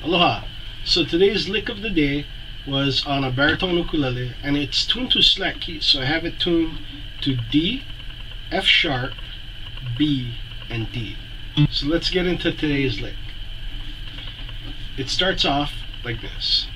Aloha. So today's lick of the day was on a baritone ukulele, and it's tuned to slack keys. So I have it tuned to D, F sharp, B, and D. So let's get into today's lick. It starts off like this.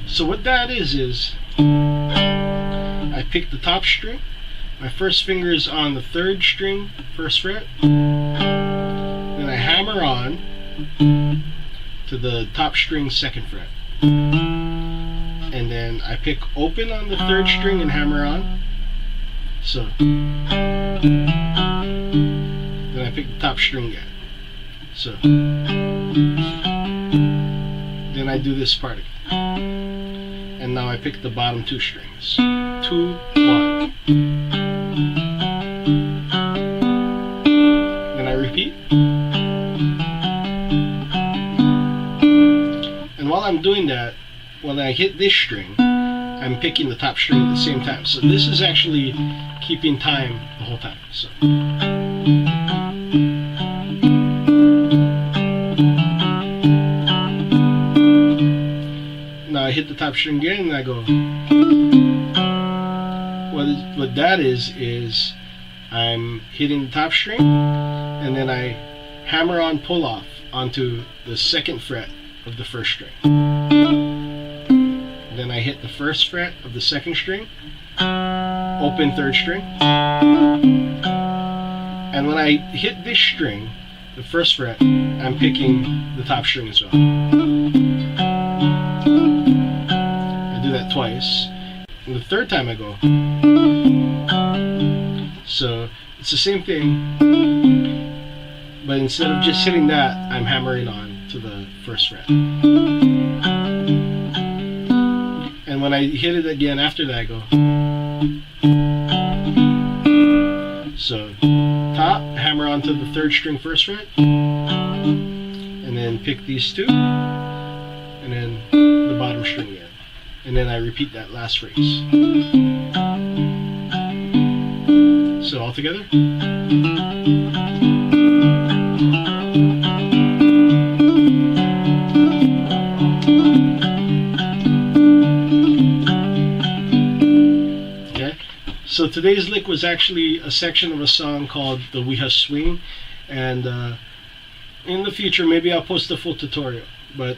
So what that is I pick the top string, my first finger is on the 3rd string, 1st fret, then I hammer on to the top string, 2nd fret, and then I pick open on the 3rd string and hammer on, so then I pick the top string again, so then I do this part again. And now I pick the bottom 2 strings. 2, 1. Then I repeat. And while I'm doing that, when I hit this string, I'm picking the top string at the same time. So this is actually keeping time the whole time. So. Now I hit the top string again and I go. What that is I'm hitting the top string and then I hammer on pull off onto the 2nd fret of the 1st string. Then I hit the 1st fret of the 2nd string, open 3rd string. And when I hit this string, the 1st fret, I'm picking the top string as well. Do that twice, and the 3rd time I go. So it's the same thing, but instead of just hitting that, I'm hammering on to the 1st fret. And when I hit it again after that, I go. So top, hammer onto the 3rd string, 1st fret, and then pick these 2, and then the bottom string again. And then I repeat that last phrase. So all together. Okay. So today's lick was actually a section of a song called the Weha Swing, and in the future maybe I'll post a full tutorial. But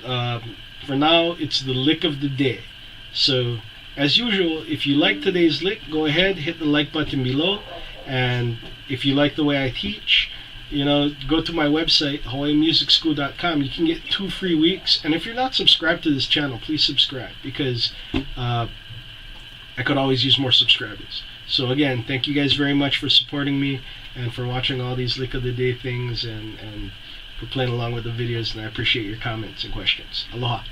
for now, it's the lick of the day. So, as usual, if you like today's lick, go ahead, hit the like button below. And if you like the way I teach, go to my website, hawaiimusicschool.com. You can get 2 free weeks. And if you're not subscribed to this channel, please subscribe, because I could always use more subscribers. So again, thank you guys very much for supporting me and for watching all these lick of the day things and for playing along with the videos. And I appreciate your comments and questions. Aloha.